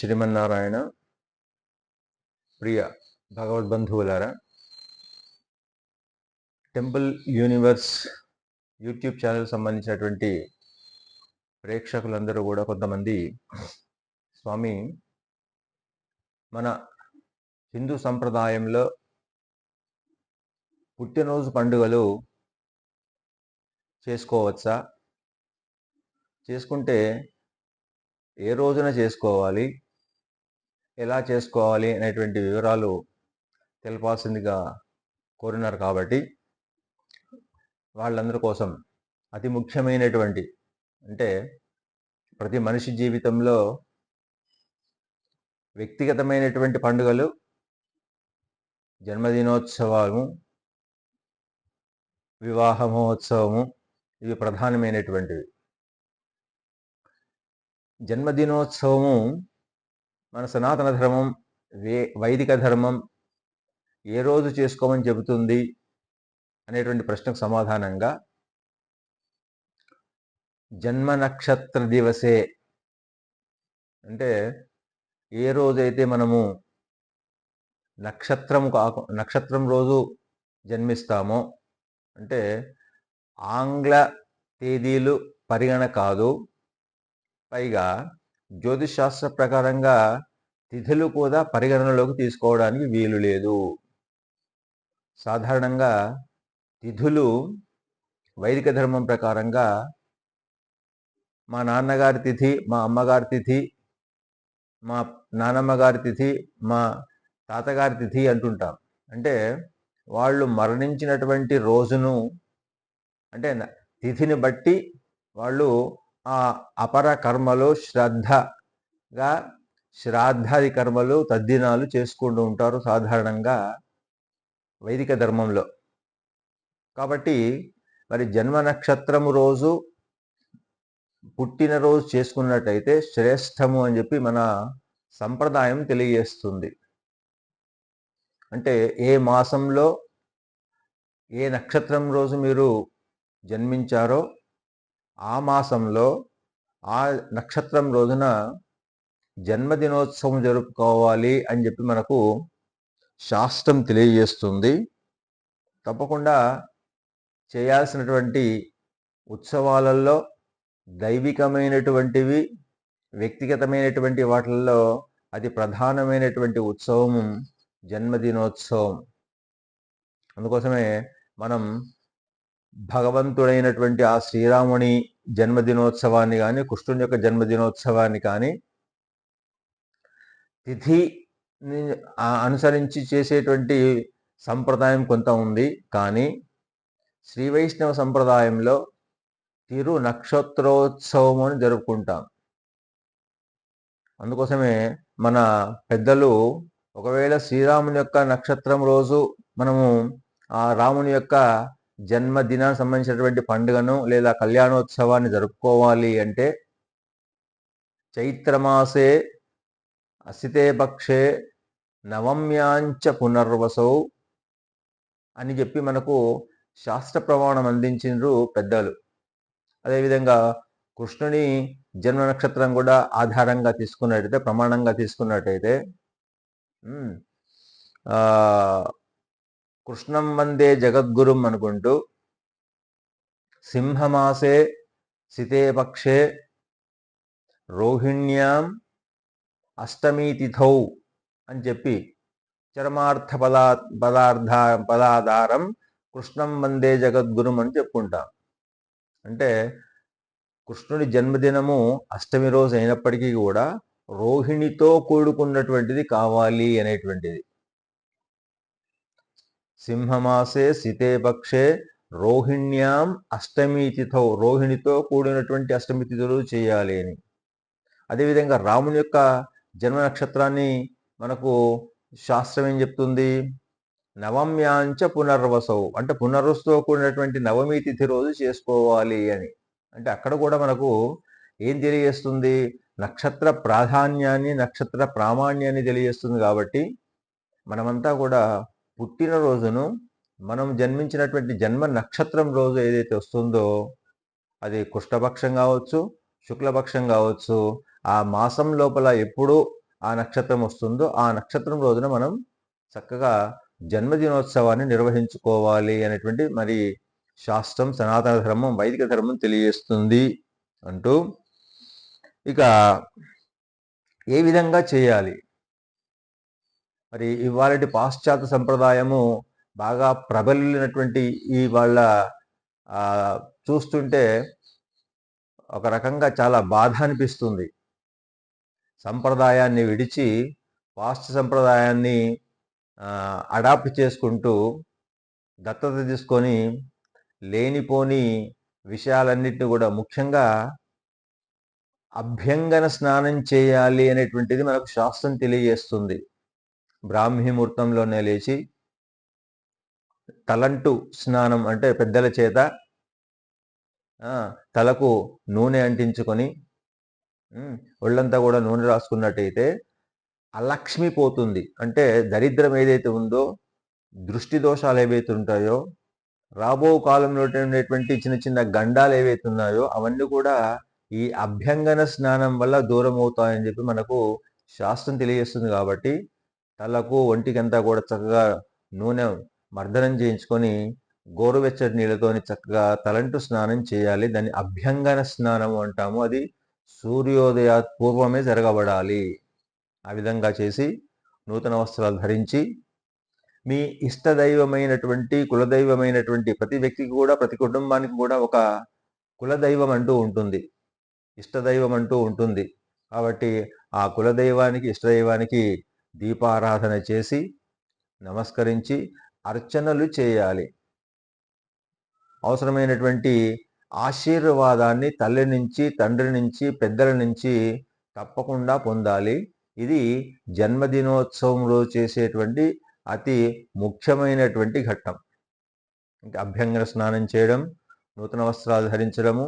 శ్రీమన్నారాయణ. ప్రియ భగవద్బంధువులారా, temple universe YouTube channel సంబంధించినటువంటి ప్రేక్షకులందరూ కూడా కొంతమంది, స్వామి, మన హిందూ సంప్రదాయంలో పుట్టినరోజు పండుగలు చేసుకోవచ్చా, చేసుకుంటే ఏ రోజున చేసుకోవాలి, ఎలా చేసుకోవాలి అనేటువంటి వివరాలు తెలపాల్సిందిగా కోరినారు. కాబట్టి వాళ్ళందరి కోసం అతి ముఖ్యమైనటువంటి, అంటే ప్రతి మనిషి జీవితంలో వ్యక్తిగతమైనటువంటి పండుగలు, జన్మదినోత్సవము, వివాహ మహోత్సవము, ఇవి ప్రధానమైనటువంటివి. జన్మదినోత్సవము మన సనాతన ధర్మం, వైదిక ధర్మం ఏ రోజు చేసుకోమని చెబుతుంది అనేటువంటి ప్రశ్నకు సమాధానంగా జన్మ నక్షత్ర దివసే, అంటే ఏ రోజైతే మనము నక్షత్రం రోజు జన్మిస్తామో, అంటే ఆంగ్ల తేదీలు పరిగణ కాదు, పైగా జ్యోతిష్ శాస్త్ర ప్రకారంగా తిథులు కూడా పరిగణనలోకి తీసుకోవడానికి వీలు లేదు. సాధారణంగా తిథులు వైదిక ధర్మం ప్రకారంగా మా నాన్నగారి తిథి, మా అమ్మగారి తిథి, మా నానమ్మ గారి తిథి, మా తాతగారి తిథి అంటుంటాం. అంటే వాళ్ళు మరణించినటువంటి రోజును, అంటే తిథిని బట్టి వాళ్ళు ఆ అపర కర్మలు, శ్రాద్ధాది కర్మలు, తద్దినాలు చేసుకుంటూ ఉంటారు సాధారణంగా వైదిక ధర్మంలో. కాబట్టి మరి జన్మ నక్షత్రము రోజు పుట్టినరోజు చేసుకున్నట్టయితే శ్రేష్టము అని చెప్పి మన సంప్రదాయం తెలియజేస్తుంది. అంటే ఏ మాసంలో ఏ నక్షత్రం రోజు మీరు జన్మించారో ఆ మాసంలో ఆ నక్షత్రం రోజున జన్మదినోత్సవం జరుపుకోవాలి అని చెప్పి మనకు శాస్త్రం తెలియజేస్తుంది. తప్పకుండా చేయాల్సినటువంటి ఉత్సవాలలో దైవికమైనటువంటివి, వ్యక్తిగతమైనటువంటి వాటిల్లో అతి ప్రధానమైనటువంటి ఉత్సవం జన్మదినోత్సవం. అందుకోసమే మనం భగవంతుడైనటువంటి ఆ శ్రీరాముని జన్మదినోత్సవాన్ని కానీ, కృష్ణుని యొక్క జన్మదినోత్సవాన్ని కానీ తిథిని అనుసరించి చేసేటువంటి సంప్రదాయం కొంత ఉంది. కానీ శ్రీ వైష్ణవ సంప్రదాయంలో తిరు నక్షత్రోత్సవం అని జరుపుకుంటాం. అందుకోసమే మన పెద్దలు ఒకవేళ శ్రీరాముని యొక్క నక్షత్రం రోజు మనము ఆ రాముని యొక్క జన్మదినానికి సంబంధించినటువంటి పండుగను లేదా కళ్యాణోత్సవాన్ని జరుపుకోవాలి అంటే చైత్రమాసే అసితే పక్షే నవమ్యాంచ పునర్వసౌ అని చెప్పి మనకు శాస్త్ర ప్రమాణం అందించిండ్రు పెద్దలు. అదేవిధంగా కృష్ణుని జన్మ నక్షత్రం కూడా ఆధారంగా తీసుకున్నట్టయితే, ప్రమాణంగా తీసుకున్నట్టయితే కృష్ణం వందే జగద్గురుం అనుకుంటూ సింహమాసే సితే పక్షే రోహిణ్యాం అష్టమీ తిథౌ అని చెప్పి చరమార్థ పదాధారం కృష్ణం వందే జగద్గురుం అని చెప్పుకుంటాం. అంటే కృష్ణుడి జన్మదినము అష్టమి రోజు అయినప్పటికీ కూడా రోహిణితో కూడుకున్నటువంటిది కావాలి అనేటువంటిది. సింహమాసే సితే పక్షే రోహిణ్యాం అష్టమి తిథౌ, రోహిణితో కూడినటువంటి అష్టమి తిథులు చేయాలి అని. అదేవిధంగా రాముని యొక్క జన్మ నక్షత్రాన్ని మనకు శాస్త్రం ఏం చెప్తుంది? నవమ్యాంచ పునర్వసౌ, అంటే పునర్వసుతో కూడినటువంటి నవమి తిథి రోజు చేసుకోవాలి అని. అంటే అక్కడ కూడా మనకు ఏం తెలియజేస్తుంది? నక్షత్ర ప్రాధాన్యాన్ని, నక్షత్ర ప్రామాణ్యాన్ని తెలియజేస్తుంది. కాబట్టి మనమంతా కూడా పుట్టినరోజును మనం జన్మించినటువంటి జన్మ నక్షత్రం రోజు ఏదైతే వస్తుందో అది కృష్ణపక్షం కావచ్చు, శుక్లపక్షం కావచ్చు, ఆ మాసం లోపల ఎప్పుడు ఆ నక్షత్రం వస్తుందో ఆ నక్షత్రం రోజున మనం చక్కగా జన్మదినోత్సవాన్ని నిర్వహించుకోవాలి అనేటువంటి మరి శాస్త్రం, సనాతన ధర్మం, వైదిక ధర్మం తెలియజేస్తుంది అంటూ ఇక ఏ విధంగా చేయాలి? మరి ఇవాళటి పాశ్చాత్య సంప్రదాయము బాగా ప్రబలినటువంటి ఈ వాళ్ళ చూస్తుంటే ఒక రకంగా చాలా బాధ అనిపిస్తుంది. సంప్రదాయాన్ని విడిచి పాశ్చాత్య సంప్రదాయాన్ని అడాప్ట్ చేసుకుంటూ దత్తత తీసుకొని లేనిపోని విషయాలన్నిటిని కూడా ముఖ్యంగా అభ్యంగన స్నానం చేయాలి అనేటువంటిది మనకు శాస్త్రం తెలియజేస్తుంది. బ్రాహ్మీ ముహూర్తంలోనే లేచి తలంటు స్నానం అంటే పెద్దల చేత తలకు నూనె అంటించుకొని ఒళ్ళంతా కూడా నూనె రాసుకున్నట్టయితే అలక్ష్మి పోతుంది. అంటే దరిద్రం ఏదైతే ఉందో, దృష్టి దోషాలు ఏవైతే ఉంటాయో, రాబో కాలంలో ఉండేటువంటి చిన్న చిన్న గండాలు ఏవైతే ఉన్నాయో అవన్నీ కూడా ఈ అభ్యంగన స్నానం వల్ల దూరం అవుతాయని చెప్పి మనకు శాస్త్రం తెలియజేస్తుంది. కాబట్టి తలకు ఒంటికంతా కూడా చక్కగా నూనె మర్దనం చేయించుకొని గోరువెచ్చటి నీళ్ళతోని చక్కగా తలంటు స్నానం చేయాలి. దాన్ని అభ్యంగన స్నానం అంటాము. అది సూర్యోదయ పూర్వమే జరగబడాలి. ఆ విధంగా చేసి నూతన వస్త్రాలు ధరించి మీ ఇష్టదైవమైనటువంటి కులదైవమైనటువంటి ప్రతి వ్యక్తికి కూడా, ప్రతి కుటుంబానికి కూడా ఒక కులదైవం అంటూ ఉంటుంది, ఇష్టదైవం అంటూ ఉంటుంది. కాబట్టి ఆ కులదైవానికి, ఇష్టదైవానికి దీపారాధన చేసి నమస్కరించి అర్చనలు చేయాలి. అవసరమైనటువంటి ఆశీర్వాదాన్ని తల్లి నుంచి, తండ్రి నుంచి, పెద్దల నుంచి తప్పకుండా పొందాలి. ఇది జన్మదినోత్సవంలో చేసేటువంటి అతి ముఖ్యమైనటువంటి ఘట్టం. అభ్యంగన స్నానం చేయడం, నూతన వస్త్రాలు ధరించడము,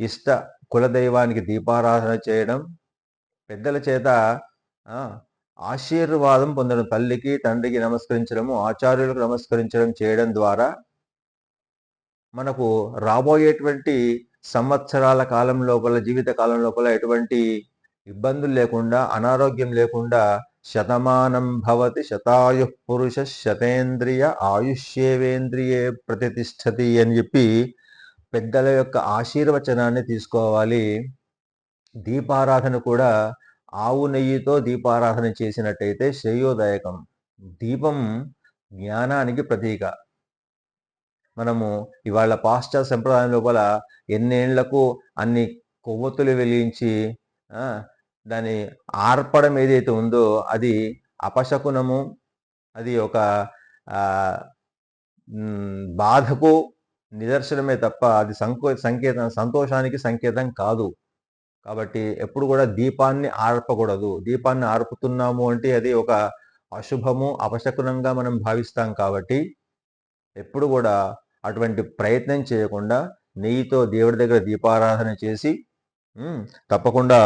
ఇష్ట కులదైవానికి దీపారాధన చేయడం, పెద్దల చేత ఆశీర్వాదం పొందడం, తల్లికి తండ్రికి నమస్కరించడము, ఆచార్యులకు నమస్కరించడం చేయడం ద్వారా మనకు రాబోయేటువంటి సంవత్సరాల కాలం లోపల, జీవిత కాలం లోపల ఎటువంటి ఇబ్బందులు లేకుండా, అనారోగ్యం లేకుండా శతమానం భవతి శతాయు పురుష శతేంద్రియ ఆయుష్యేవేంద్రియే ప్రతిష్టతి అని చెప్పి పెద్దల యొక్క ఆశీర్వచనాన్ని తీసుకోవాలి. దీపారాధన కూడా ఆవు నెయ్యితో దీపారాధన చేసినట్టయితే శ్రేయోదాయకం. దీపం జ్ఞానానికి ప్రతీక. మనము ఇవాళ పాశ్చాత్య సంప్రదాయం లోపల ఎన్నేళ్లకు అన్ని కొవ్వొత్తులు వెలిగించి దాని ఆర్పడం ఏదైతే ఉందో అది అపశకునము, అది ఒక బాధకు నిదర్శనమే తప్ప అది సంకేతం, సంతోషానికి సంకేతం కాదు. కాబట్టి ఎప్పుడు కూడా దీపాన్ని ఆర్పకూడదు. దీపాన్ని ఆర్పుతున్నాము అంటే అది ఒక అశుభము, అపశకునంగా మనం భావిస్తాం. కాబట్టి ఎప్పుడు కూడా అటువంటి ప్రయత్నం చేయకుండా నెయ్యితో దేవుడి దగ్గర దీపారాధన చేసి తప్పకుండా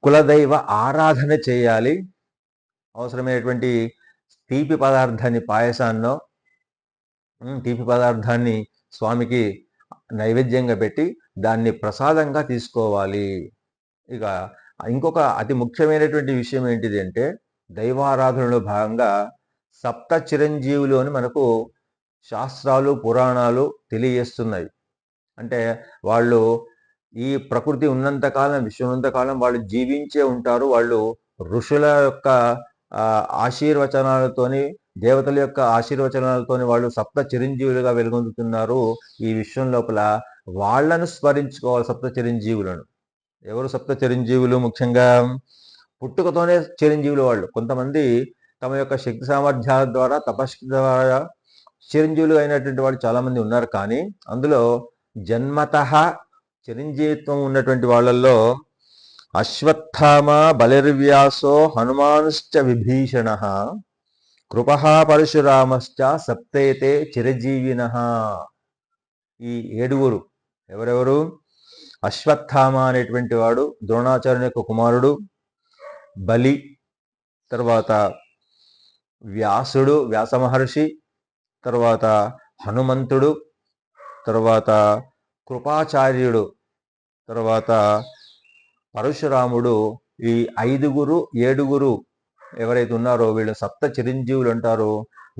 కులదైవ ఆరాధన చేయాలి. అవసరమైనటువంటి తీపి పదార్థాన్ని, పాయసాన్నో తీపి పదార్థాన్ని స్వామికి నైవేద్యంగా పెట్టి దాన్ని ప్రసాదంగా తీసుకోవాలి. ఇక ఇంకొక అతి ముఖ్యమైనటువంటి విషయం ఏంటిది అంటే, దైవారాధనలో భాగంగా సప్త చిరంజీవులు అని మనకు శాస్త్రాలు, పురాణాలు తెలియజేస్తున్నాయి. అంటే వాళ్ళు ఈ ప్రకృతి ఉన్నంతకాలం, విశ్వం ఉన్నంతకాలం వాళ్ళు జీవించే ఉంటారు. వాళ్ళు ఋషుల యొక్క ఆశీర్వచనాలతోని, దేవతల యొక్క ఆశీర్వచనాలతోని వాళ్ళు సప్త చిరంజీవులుగా వెలుగొందుతున్నారు ఈ విశ్వం లోపల. వాళ్లను స్మరించుకోవాలి, సప్త చిరంజీవులను. ఎవరు సప్త చిరంజీవులు? ముఖ్యంగా పుట్టుకతోనే చిరంజీవులు వాళ్ళు. కొంతమంది తమ యొక్క శక్తి సామర్థ్యాల ద్వారా, తపశక్తి ద్వారా చిరంజీవులు అయినటువంటి వాళ్ళు చాలామంది ఉన్నారు. కానీ అందులో జన్మతః చిరంజీవిత్వం ఉన్నటువంటి వాళ్ళల్లో అశ్వత్థామ, బలిర్వ్యాసో, హనుమానుశ్చ విభీషణ, కృపః పరశురామశ్చ సప్తేతే చిరజీవిన. ఈ 7 ఎవరెవరు? అశ్వత్థామ అనేటువంటి వాడు ద్రోణాచార్యుని యొక్క కుమారుడు. బలి, తర్వాత వ్యాసుడు, వ్యాస మహర్షి, తర్వాత హనుమంతుడు, తర్వాత కృపాచార్యుడు, తర్వాత పరశురాముడు, ఈ 5గురు 7గురు ఎవరైతే ఉన్నారో వీళ్ళు సప్త చిరంజీవులు అంటారో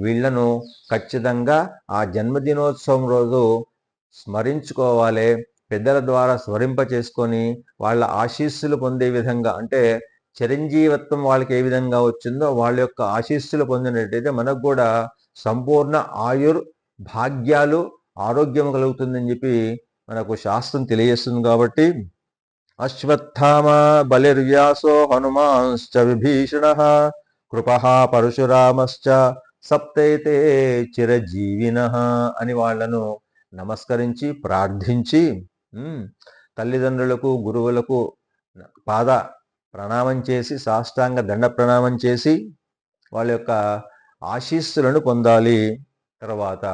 వీళ్లను ఖచ్చితంగా ఆ జన్మదినోత్సవం రోజు స్మరించుకోవాలి. పెద్దల ద్వారా స్మరింప చేసుకొని వాళ్ళ ఆశీస్సులు పొందే విధంగా, అంటే చిరంజీవత్వం వాళ్ళకి ఏ విధంగా వచ్చిందో వాళ్ళ యొక్క ఆశీస్సులు పొందినట్టయితే మనకు కూడా సంపూర్ణ ఆయుర్ భాగ్యాలు ఆరోగ్యం కలుగుతుందని చెప్పి మనకు శాస్త్రం తెలియజేస్తుంది. కాబట్టి అశ్వత్థామ బలిర్వ్యాసో హనుమాంశ్చ విభీషణ కృపః పరశురామశ్చ సప్తైతే చిరజీవిన అని వాళ్లను నమస్కరించి ప్రార్థించి తల్లిదండ్రులకు గురువులకు పాద ప్రణామం చేసి సాష్టాంగ దండ ప్రణామం చేసి వాళ్ళ యొక్క ఆశీస్సులను పొందాలి. తర్వాత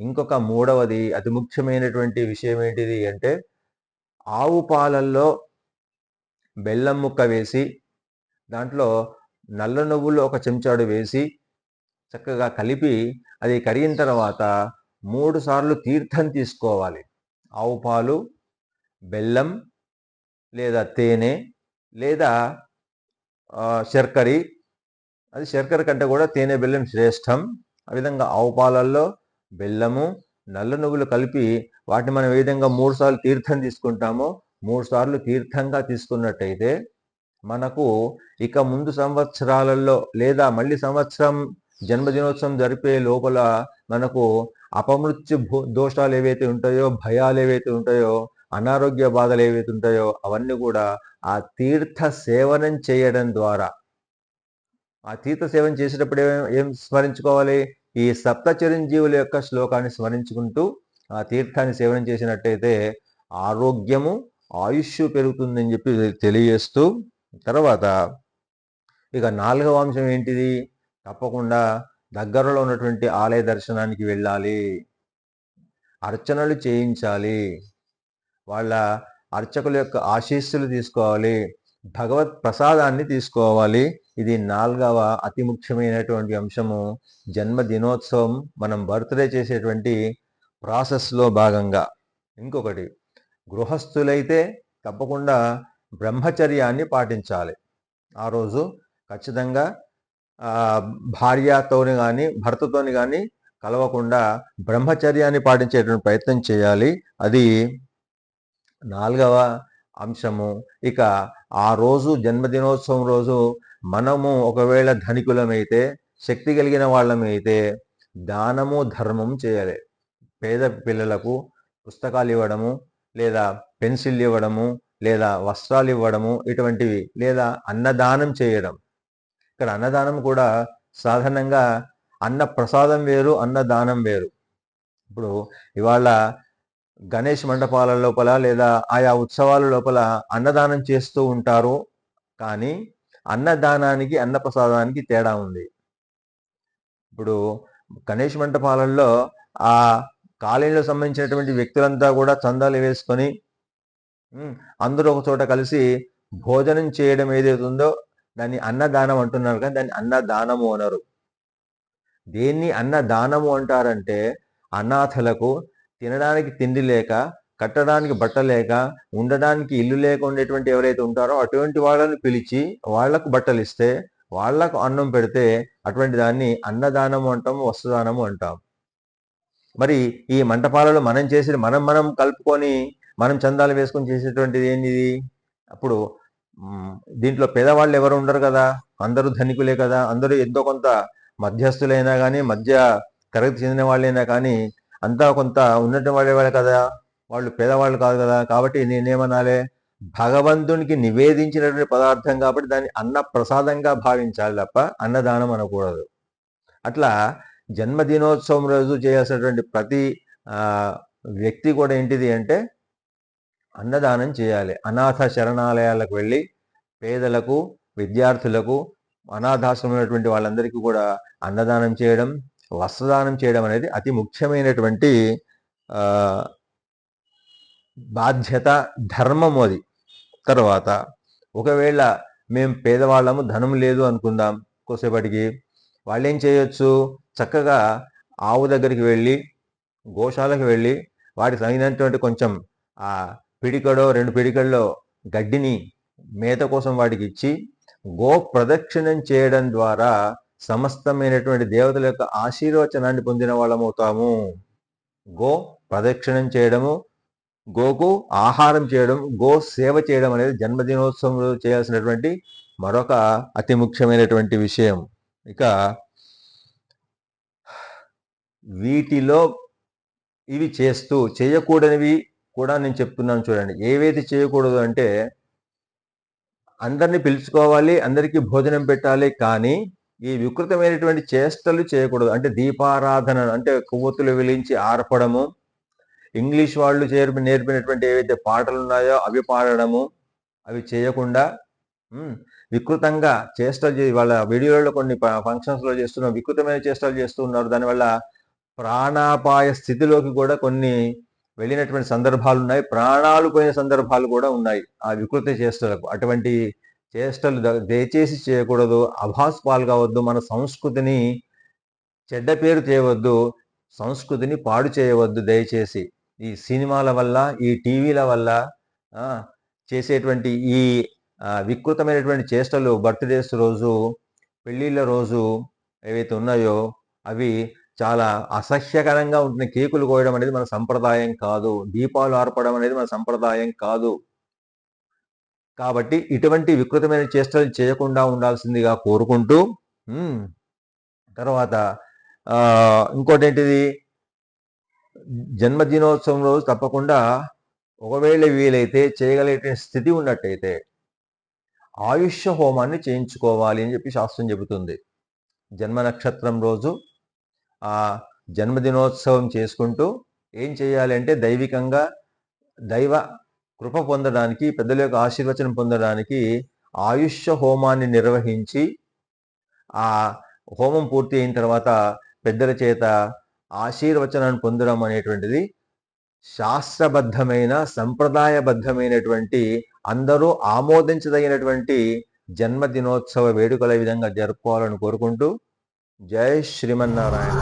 ఇంకొక మూడవది అతి ముఖ్యమైనటువంటి విషయం ఏంటిది అంటే ఆవు పాలల్లో బెల్లం ముక్క వేసి దాంట్లో నల్ల నువ్వులు ఒక చెంచాడు వేసి చక్కగా కలిపి అది కరిగిన తర్వాత 3 సార్లు తీర్థం తీసుకోవాలి. ఆవు పాలు, బెల్లం లేదా తేనె లేదా శర్కర, అది శర్కర కంటే కూడా తేనె బెల్లం శ్రేష్టం. ఆ విధంగా ఆవు పాలల్లో బెల్లము నల్ల నువ్వులు కలిపి వాటిని మనం ఏ విధంగా 3 సార్లు తీర్థం తీసుకుంటామో 3 సార్లు తీర్థంగా తీసుకున్నట్టయితే మనకు ఇక ముందు సంవత్సరాలలో లేదా మళ్ళీ సంవత్సరం జన్మదినోత్సవం జరిపే లోపల మనకు అపమృత్యు దోషాలు ఏవైతే ఉంటాయో, భయాలు ఏవైతే ఉంటాయో, అనారోగ్య బాధలు ఏవైతే ఉంటాయో అవన్నీ కూడా ఆ తీర్థ సేవనం చేయడం ద్వారా, ఆ తీర్థ సేవన చేసేటప్పుడు ఏం స్మరించుకోవాలి? ఈ సప్త చిరంజీవుల యొక్క శ్లోకాన్ని స్మరించుకుంటూ ఆ తీర్థాన్ని సేవనం చేసినట్టయితే ఆరోగ్యము ఆయుష్ పెరుగుతుందని చెప్పి తెలియజేస్తూ, తర్వాత ఇక 4వ అంశం ఏంటిది? తప్పకుండా దగ్గరలో ఉన్నటువంటి ఆలయ దర్శనానికి వెళ్ళాలి, అర్చనలు చేయించాలి, వాళ్ళ అర్చకుల యొక్క ఆశీస్సులు తీసుకోవాలి, భగవత్ ప్రసాదాన్ని తీసుకోవాలి. ఇది 4వ అతి ముఖ్యమైనటువంటి అంశము. జన్మదినోత్సవం మనం బర్త్డే చేసేటువంటి ప్రాసెస్లో భాగంగా. ఇంకొకటి, గృహస్థులైతే తప్పకుండా బ్రహ్మచర్యాన్ని పాటించాలి. ఆ రోజు ఖచ్చితంగా భార్యతోని కానీ భర్తతోని కానీ కలవకుండా బ్రహ్మచర్యాన్ని పాటించేటువంటి ప్రయత్నం చేయాలి. అది 4వ అంశము. ఇక ఆ రోజు జన్మదినోత్సవం రోజు మనము ఒకవేళ ధనికులమైతే, శక్తి కలిగిన వాళ్ళమైతే దానము ధర్మం చేయాలి. పేద పిల్లలకు పుస్తకాలు ఇవ్వడము, లేదా పెన్సిల్ ఇవ్వడము, లేదా వస్త్రాలు ఇవ్వడము, ఇటువంటివి, లేదా అన్నదానం చేయడం. ఇక్కడ అన్నదానం కూడా సాధారణంగా అన్న ప్రసాదం వేరు, అన్నదానం వేరు. ఇప్పుడు ఇవాళ గణేష్ మండపాల లోపల లేదా ఆయా ఉత్సవాల లోపల అన్నదానం చేస్తూ ఉంటారు, కానీ అన్నదానానికి అన్నప్రసాదానికి తేడా ఉంది. ఇప్పుడు గణేష్ మండపాలలో ఆ కాలనీలో సంబంధించినటువంటి వ్యక్తులంతా కూడా చందాలు వేసుకొని అందరూ ఒక చోట కలిసి భోజనం చేయడం ఏదైతే ఉందో దాన్ని అన్నదానం అంటున్నారు, కానీ దాన్ని అన్నదానము అనరు. దేన్ని అన్నదానము అంటారంటే అనాథలకు తినడానికి తిండి లేక, కట్టడానికి బట్ట లేక, ఉండడానికి ఇల్లు లేక ఉండేటువంటి ఎవరైతే ఉంటారో అటువంటి వాళ్ళని పిలిచి వాళ్లకు బట్టలు ఇస్తే, వాళ్లకు అన్నం పెడితే అటువంటి దాన్ని అన్నదానము అంటాము, వస్త్రదానము అంటాం. మరి ఈ మంటపాలలో మనం చేసి మనం కలుపుకొని మనం చందాలు వేసుకొని చేసేటువంటిది ఏంటిది? అప్పుడు దీంట్లో పేదవాళ్ళు ఎవరు ఉండరు కదా, అందరూ ధనికులే కదా, అందరూ ఎంతో కొంత మధ్యస్థులైనా కానీ, మధ్య తరగతి చెందిన వాళ్ళైనా కానీ అంతా కొంత ఉన్నట్టు వాళ్ళే కదా, వాళ్ళు పేదవాళ్ళు కాదు కదా. కాబట్టి నేనేమనాలి? భగవంతునికి నివేదించినటువంటి పదార్థం కాబట్టి దాన్ని అన్న ప్రసాదంగా భావించాలి తప్ప అన్నదానం అనకూడదు. అట్లా జన్మదినోత్సవం రోజు చేయాల్సినటువంటి ప్రతి వ్యక్తి కూడా ఏంటిది అంటే అన్నదానం చేయాలి. అనాథ శరణాలయాలకు వెళ్ళి పేదలకు, విద్యార్థులకు, అనాథాశ్రమైనటువంటి వాళ్ళందరికీ కూడా అన్నదానం చేయడం, వస్త్రదానం చేయడం అనేది అతి ముఖ్యమైనటువంటి బాధ్యత, ధర్మము అది. తర్వాత ఒకవేళ మేము పేదవాళ్ళము, ధనం లేదు అనుకుందాం కొద్దిసేపటికి, వాళ్ళు ఏం చేయొచ్చు? చక్కగా ఆవు దగ్గరికి వెళ్ళి, గోశాలకు వెళ్ళి వాటికి తగినటువంటి కొంచెం ఆ పిడికడో 2 పిడికల్లో గడ్డిని మేత కోసం వాటికి ఇచ్చి గో ప్రదక్షిణం చేయడం ద్వారా సమస్తమైనటువంటి దేవతల యొక్క ఆశీర్వచనాన్ని పొందిన వాళ్ళమవుతాము. గో ప్రదక్షిణం చేయడము, గోకు ఆహారం చేయడం, గో సేవ చేయడం అనేది జన్మదినోత్సవంలో చేయాల్సినటువంటి మరొక అతి ముఖ్యమైనటువంటి విషయం. ఇక వీటిలో ఇవి చేస్తూ చేయకూడనివి కూడా నేను చెప్తున్నాను చూడండి. ఏవైతే చేయకూడదు అంటే, అందరినీ పిలుచుకోవాలి, అందరికీ భోజనం పెట్టాలి, కానీ ఈ వికృతమైనటువంటి చేష్టలు చేయకూడదు. అంటే దీపారాధన, అంటే కొవ్వొత్తులు వెలిగించి ఆర్పడము, ఇంగ్లీష్ వాళ్ళు నేర్పినటువంటి ఏవైతే పాటలు ఉన్నాయో అవి పాడడము, అవి చేయకుండా వికృతంగా చేష్టలు వాళ్ళ వీడియోలలో కొన్ని ఫంక్షన్స్లో చేస్తున్న వికృతమైన చేష్టలు చేస్తూ ఉన్నారు. దానివల్ల ప్రాణాపాయ స్థితిలోకి కూడా కొన్ని వెళ్ళినటువంటి సందర్భాలు ఉన్నాయి, ప్రాణాలు పోయిన సందర్భాలు కూడా ఉన్నాయి ఆ వికృత చేష్టలకు. అటువంటి చేష్టలు దయచేసి చేయకూడదు. అభాస్ పాలు కావద్దు, మన సంస్కృతిని చెడ్డ పేరు చేయవద్దు, సంస్కృతిని పాడు చేయవద్దు దయచేసి. ఈ సినిమాల వల్ల, ఈ టీవీల వల్ల చేసేటువంటి ఈ వికృతమైనటువంటి చేష్టలు, బర్త్డేస్ రోజు, పెళ్ళిళ్ళ రోజు ఏవైతే ఉన్నాయో అవి చాలా అసహ్యకరంగా ఉంటుంది. కేకులు కోయడం అనేది మన సంప్రదాయం కాదు, దీపాలు ఆర్పడం అనేది మన సంప్రదాయం కాదు. కాబట్టి ఇటువంటి వికృతమైన చేష్టలు చేయకుండా ఉండాల్సిందిగా కోరుకుంటూ, తర్వాత ఇంకోటి ఏంటిది, జన్మదినోత్సవం రోజు తప్పకుండా ఒకవేళ వీలైతే చేయగలిగే స్థితి ఉన్నట్టయితే ఆయుష్య హోమాన్ని చేయించుకోవాలి అని చెప్పి శాస్త్రం చెబుతుంది. జన్మ నక్షత్రం రోజు ఆ జన్మదినోత్సవం చేసుకుంటూ ఏం చేయాలి అంటే, దైవికంగా దైవ కృప పొందడానికి, పెద్దల యొక్క ఆశీర్వచనం పొందడానికి ఆయుష్య హోమాన్ని నిర్వహించి, ఆ హోమం పూర్తి అయిన తర్వాత పెద్దల చేత ఆశీర్వచనాన్ని పొందడం అనేటువంటిది శాస్త్రబద్ధమైన, సంప్రదాయబద్ధమైనటువంటి, అందరూ ఆమోదించదగినటువంటి జన్మదినోత్సవ వేడుకల విధంగా జరుపుకోవాలని కోరుకుంటూ, జై శ్రీమన్నారాయణ.